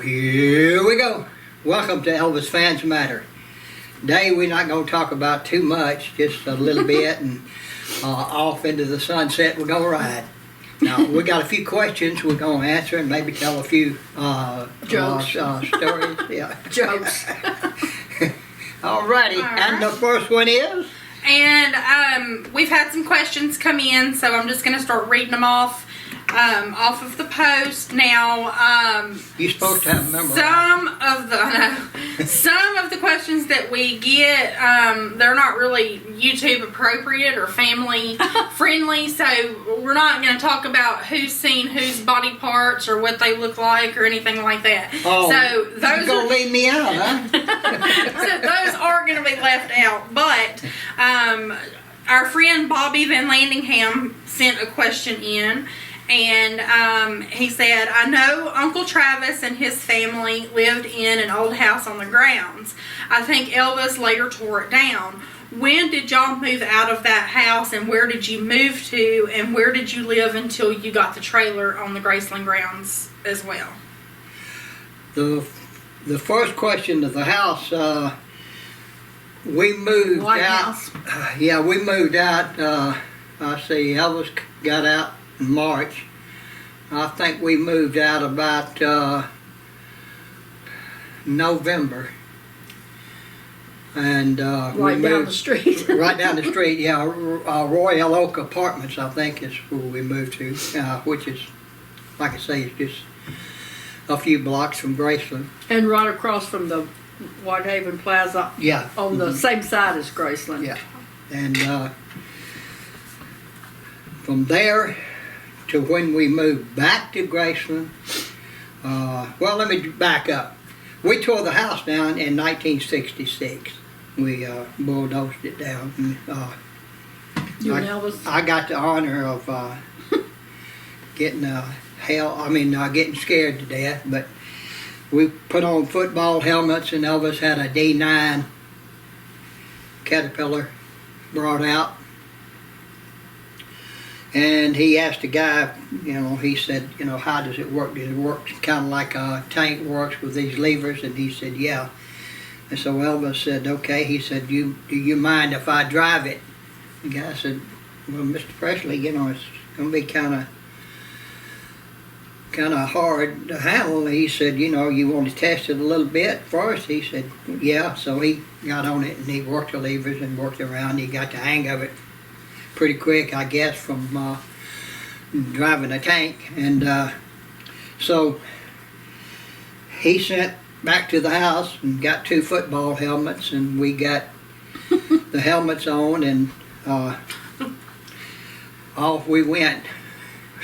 Here we go. Welcome to Elvis Fans Matter. Today we're not going to talk about too much, just a little bit, and off into the sunset we're going to ride. Now, we got a few questions we're going to answer and maybe tell a few jokes. Stories. Yeah. Jokes. Alrighty, and the first one is? And we've had some questions come in, so I'm just going to start reading them off of the post. Now, you're supposed to have memorized. Some of the questions that we get, they're not really YouTube appropriate or family friendly, so we're not going to talk about who's seen whose body parts or what they look like or anything like that. Oh, so those you're going to leave me out, huh? So those are going to be left out, but our friend Bobby Van Landingham sent a question in. And he said, I know Uncle Travis and his family lived in an old house on the grounds. I think Elvis later tore it down. When did y'all move out of that house, and where did you move to, and where did you live until you got the trailer on the Graceland grounds as well? The first question of the house, we moved White out. House. Yeah, we moved out. I see Elvis got out in March. I think we moved out about November. And Right down the street. Right down the street, yeah. Royal Oak Apartments, I think, is where we moved to, which is, like I say, it's just a few blocks from Graceland. And right across from the Whitehaven Plaza. Yeah. On the same side as Graceland. Yeah. And from there to when we moved back to Graceland, well, let me back up. We tore the house down in 1966. We bulldozed it down. And, You and Elvis? I got the honor of getting getting scared to death, but we put on football helmets, and Elvis had a D9 Caterpillar brought out. And he asked the guy, he said, how does it work? Does it work kind of like a tank works with these levers? And he said, yeah. And so Elvis said, okay. He said, do you mind if I drive it? The guy said, well, Mr. Presley, it's going to be kind of hard to handle. He said, you want to test it a little bit first? He said, yeah. So he got on it and he worked the levers and worked around. He got the hang of it pretty quick, I guess, from driving a tank. And so he sent back to the house and got 2 football helmets, and we got the helmets on, and off we went.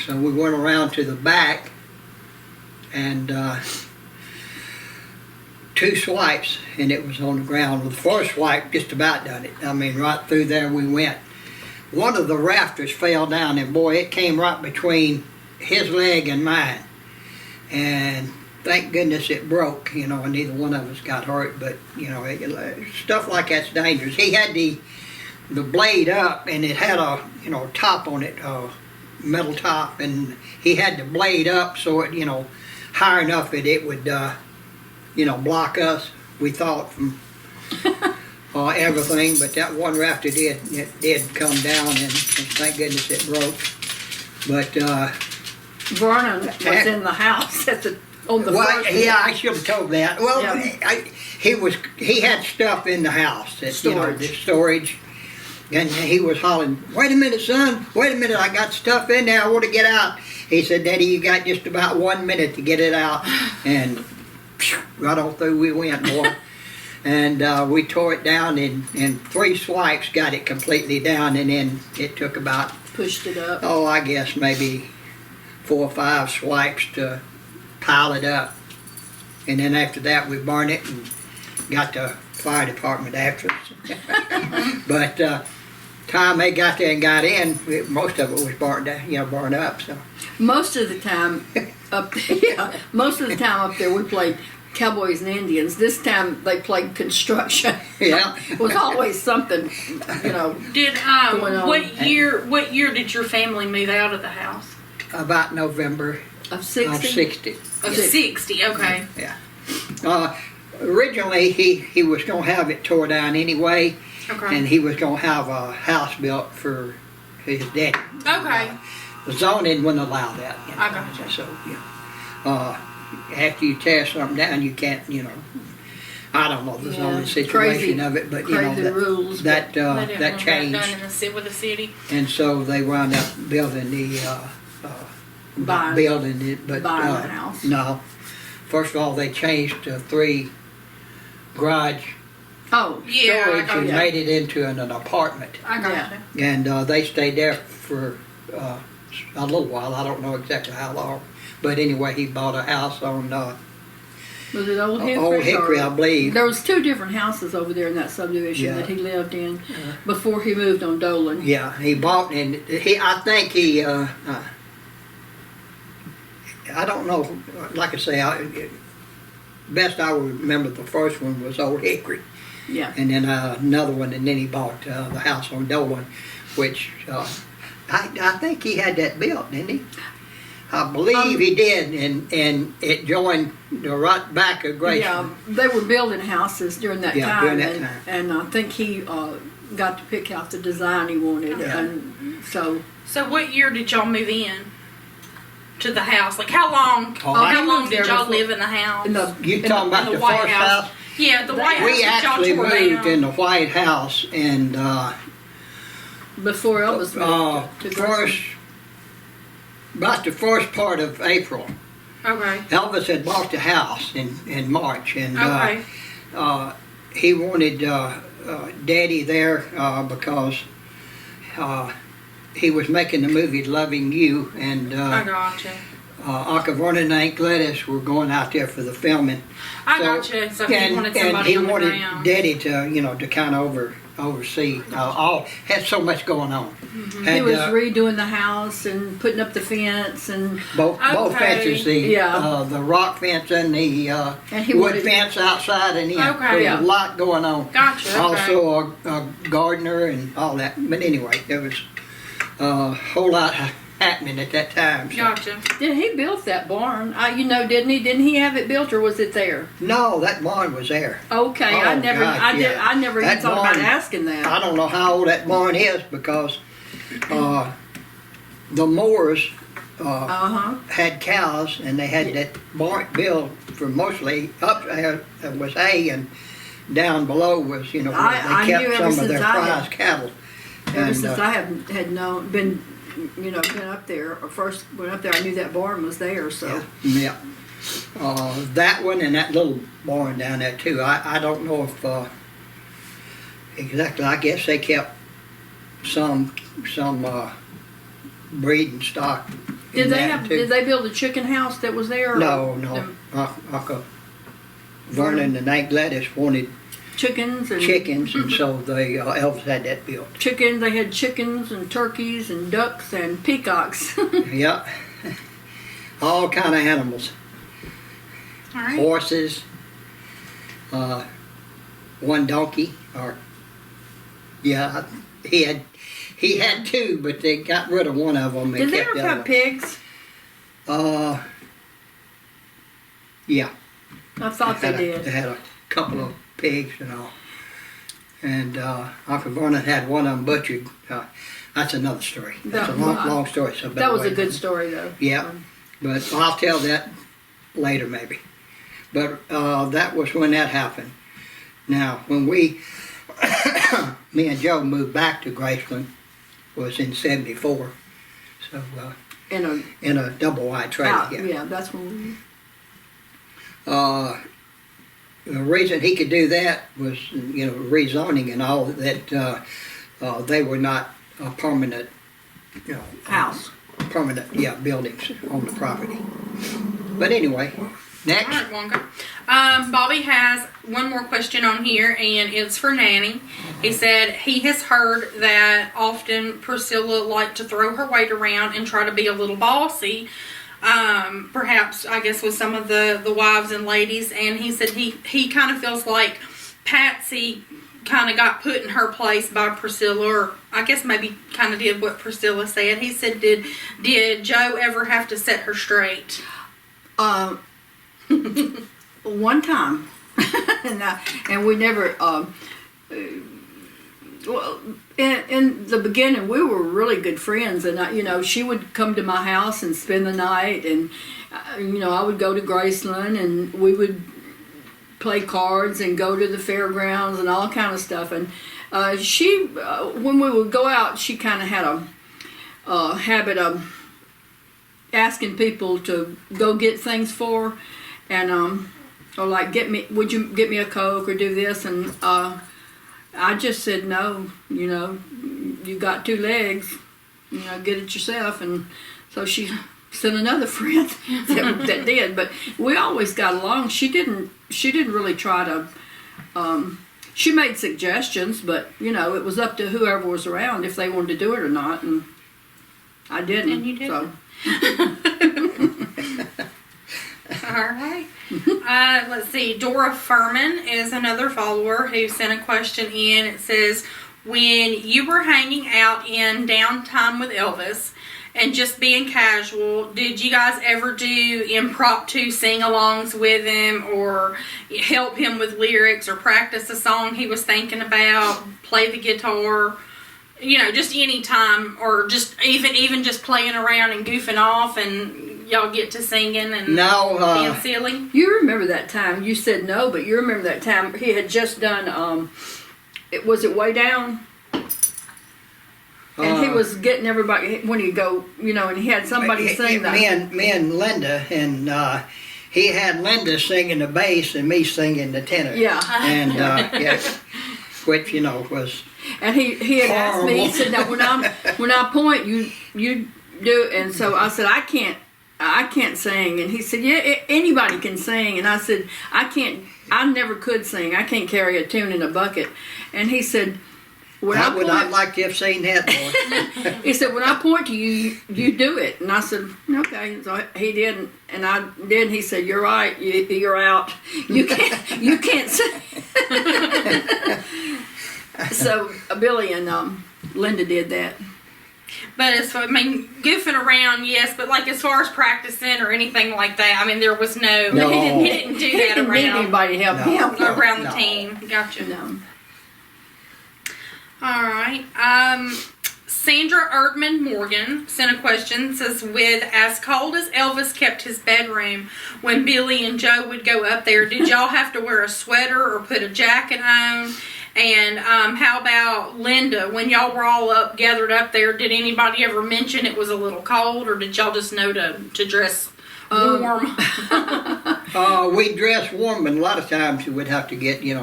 So we went around to the back, and 2 swipes, and it was on the ground. Well, the first swipe just about done it. I mean, right through there we went. One of the rafters fell down, and boy, it came right between his leg and mine. And thank goodness it broke, and neither one of us got hurt, but, stuff like that's dangerous. He had the blade up, and it had a, top on it, metal top, and he had the blade up so it, high enough that it would, block us, we thought, from everything, but that one rafter did come down, and thank goodness it broke. But Vernon was in the house on the first. Yeah, I should have told that. Well, yeah. He had stuff in the house, the storage, and he was hollering, "Wait a minute, son! Wait a minute! I got stuff in there. I want to get out." He said, "Daddy, you got just about 1 minute to get it out," and right on through we went, boy. And we tore it down in 3 swipes, got it completely down, and then it took about... Pushed it up. Oh, I guess maybe 4 or 5 swipes to pile it up. And then after that, we burned it and got the fire department after us. But time they got there and got in, most of it was burned up. So most of the time up there, we played Cowboys and Indians. This time they played construction. Yeah. It was always something, Did going on. What year did your family move out of the house? About November Of 60? Of 60. Of 60, okay. Originally, he was going to have it tore down anyway, Okay. and he was going to have a house built for his daddy. Okay. The zoning wouldn't allow that. I gotcha. So, after you tear something down, you can't, I don't know the zoning situation of it, but crazy rules, that They didn't want that changed, done with the city. and so they wound up building building it, but buying the house. no. First of all, they changed to 3 garage Oh, Yeah. storage and yeah. made it into an apartment. I gotcha. And they stayed there for a little while. I don't know exactly how long. But anyway, he bought a house on was it Old Hickory? Old Hickory, or- I believe. There was 2 different houses over there in that subdivision Yeah. that he lived in before he moved on Dolan. Yeah, he bought, and I think he, I don't know, like I say, best I remember the first one was Old Hickory. Yeah. And then another one, and then he bought the house on Dolan, which I think he had that built, didn't he? I believe he did, and it joined the right back of Graceland. Yeah, they were building houses during that Yeah, time, during that time. and I think he got to pick out the design he wanted, Yeah. and so So what year did y'all move in to the house? Like how long? Oh, how I long moved did there y'all before- live in the house? in the You talking about the the White first House. house? Yeah, the White House We that y'all actually tore moved down. in the White House, and before Elvis moved to first, about the first part of April, Okay. Elvis had bought the house in March, and Okay. he wanted Daddy there because he was making the movie Loving You, and I gotcha. Uncle Vernon and Aunt Gladys were going out there for the filming. I gotcha. So he wanted and somebody he on the wanted ground. Daddy to kind of oversee all. Had so much going on. Mm-hmm. he Had, was redoing the house and putting up the fence, and both Okay. fences, the Yeah. the rock fence and the And he wood wanted- fence outside and in. Okay. There was Yeah. a lot going on. Gotcha. Okay. Also a gardener and all that. But anyway, there was a whole lot happening at that time. So. Gotcha. then he built that barn. Didn't he? Didn't he have it built, or was it there? No, that barn was there. Okay, Oh, I never gosh, yeah. even That thought about barn- asking that. I don't know how old that barn is because the Moores had cows, and they had that barn built for mostly up there was hay, and down below was where I they knew kept ever some of their since I prize cattle. Ever And, since I had been up there, or first went up there, I knew that barn was there. So yeah. That one and that little barn down there too. I don't know if exactly. I guess they kept some breeding stock. in that, too. Did they build a chicken house that was there? No, or no. Uncle Vernon and Aunt Gladys wanted chickens and chickens, and so they Elvis had that built. chickens. They had chickens and turkeys and ducks and peacocks. Yep. All kind of animals. All right. Horses. One donkey, he had 2, but they got rid of one of them. Did they kept ever the other have one. pigs? Yeah. I thought they They did. had a couple of pigs and all. And Uncle Vernon had one of them butchered. That's another story. That's a long story. So That was a wait. good story, though. Yeah. But I'll tell that later maybe. But that was when that happened. Now, when me and Joe moved back to Graceland, was in '74. So in a double wide trailer. Yeah, that's when. The reason he could do that was, rezoning and all that. They were not a permanent, House. permanent, buildings on the property. But anyway, next. All right, Wonka. Bobby has one more question on here, and it's for Nanny. He said he has heard that often Priscilla liked to throw her weight around and try to be a little bossy. Perhaps, I guess, with some of the wives and ladies. And he said he kind of feels like Patsy kind of got put in her place by Priscilla, or I guess maybe kind of did what Priscilla said. He said, did Joe ever have to set her straight? One time, and we never. Well, in the beginning, we were really good friends, and she would come to my house and spend the night, and I would go to Graceland, and we would play cards and go to the fairgrounds and all kind of stuff. And she, when we would go out, she kind of had a habit of asking people to go get things for her, and or like, would you get me a Coke or do this? And I just said, no, you got 2 legs, get it yourself. And so she sent another friend that did, but we always got along. She didn't really try to, she made suggestions, but it was up to whoever was around if they wanted to do it or not, and I didn't. And you didn't. So. All right. Let's see. Dora Furman is another follower who sent a question in. It says, when you were hanging out in Downtime with Elvis and just being casual, did you guys ever do impromptu sing-alongs with him, or help him with lyrics, or practice a song he was thinking about, play the guitar? Just any time, or just even just playing around and goofing off, and y'all get to singing and being silly? You remember that time? You said no, but you remember that time he had just done. Was it Way Down? And he was getting everybody when he go, and he had somebody sing that. Me and Linda, and he had Linda singing the bass and me singing the tenor. Yeah. And yes, which was. And he had asked me. He said, "Now when I point, you do." And so I said, "I can't sing." And he said, "Yeah, anybody can sing." And I said, "I can't. I never could sing. I can't carry a tune in a bucket." And he said, I would not like to have seen that, boy. He said, when I point to you, you do it. And I said, okay. So he did, and I did. He said, you're right. You're out. You can't sing. So Billy and Linda did that. But goofing around, yes. But as far as practicing or anything like that, there was no. He didn't do that around. Need anybody to help him around the team. Gotcha. No. All right. Sandra Erdman Morgan sent a question. Says, with as cold as Elvis kept his bedroom when Billy and Joe would go up there, did y'all have to wear a sweater or put a jacket on? And how about Linda? When y'all were all gathered up there, did anybody ever mention it was a little cold, or did y'all just know to dress warm? We dressed warm, and a lot of times you would have to get, he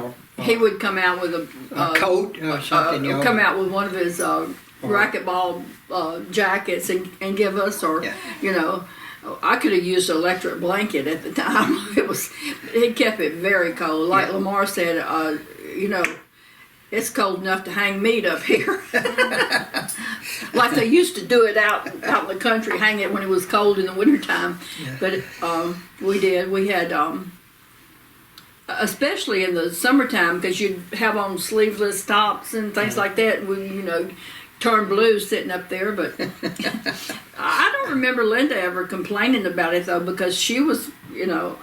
would come out with a coat or something. Come out with one of his racquetball jackets and give us, or I could have used an electric blanket at the time. He kept it very cold. Like Lamar said, it's cold enough to hang meat up here. Like they used to do it out in the country, hang it when it was cold in the wintertime. Yeah. But we did. We had, especially in the summertime, because you'd have on sleeveless tops and things like that. We, turn blue sitting up there. But I don't remember Linda ever complaining about it, though, because she was, I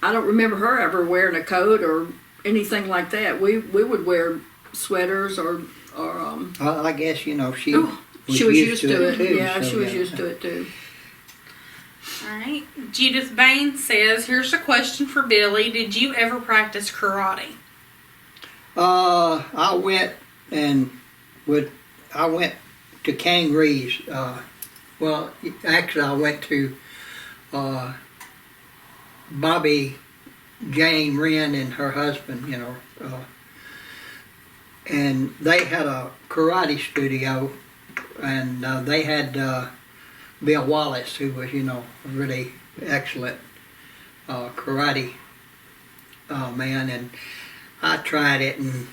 don't remember her ever wearing a coat or anything like that. We would wear sweaters or I guess she was used to it too. Yeah, she was used to it too. All right. Judith Bain says, here's a question for Billy. Did you ever practice karate? I went to Kangaree's. Well, actually, I went to Bobby Jane Wren and her husband, and they had a karate studio, and they had Bill Wallace, who was, a really excellent karate man, and I tried it, and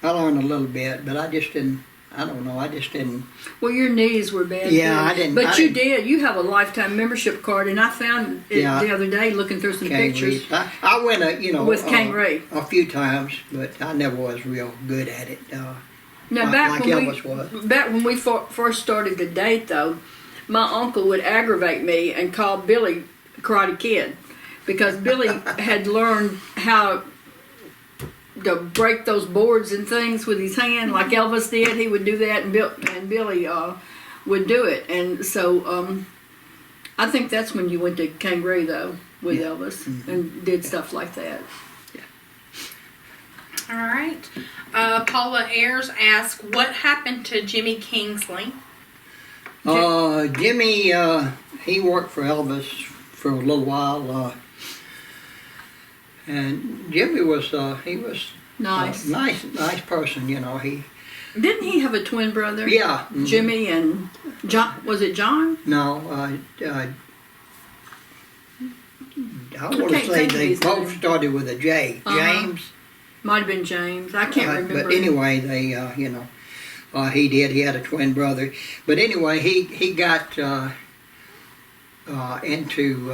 I learned a little bit, but I just didn't I don't know. I just didn't. Well, your knees were bad. Yeah, too. I didn't. But I you didn't, did. You have a lifetime membership card, and I found it Yeah. the other day looking through some pictures I went with Kangaroo. a few times, but I never was real good at it. Now, like Elvis was. back when we first started to date, though, my uncle would aggravate me and call Billy Karate Kid because Billy had learned how to break those boards and things with his hand, like Elvis did. He would do that, and Billy would do it. And so I think that's when you went to Kangaroo, though, with Elvis and did stuff like that. All right. Paula Ayers asks, what happened to Jimmy Kingsley? Jimmy, he worked for Elvis for a little while, and Jimmy was he was Nice. nice person. He Didn't he have a twin brother? yeah. Jimmy and John. Was it John? No, I want to can't say think of they his both name. started with a J. James. Might have been James. I can't remember. But anyway, they he did. He had a twin brother. But anyway, he got into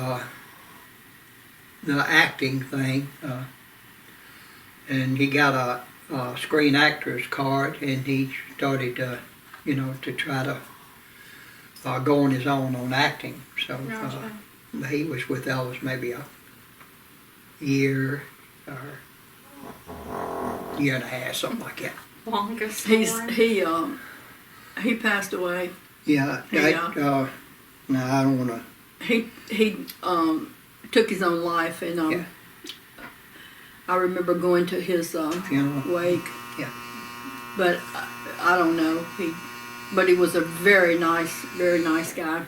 the acting thing, and he got a Screen Actors card, and he started to try to go on his own on acting. So Gotcha. he was with Elvis maybe a year or year and a half, something like that. Longest He passed away. Yeah, no, I don't want to. He took his own life, and Yeah. I remember going to his Funeral. wake. Yeah. But I don't know. But he was a very nice guy.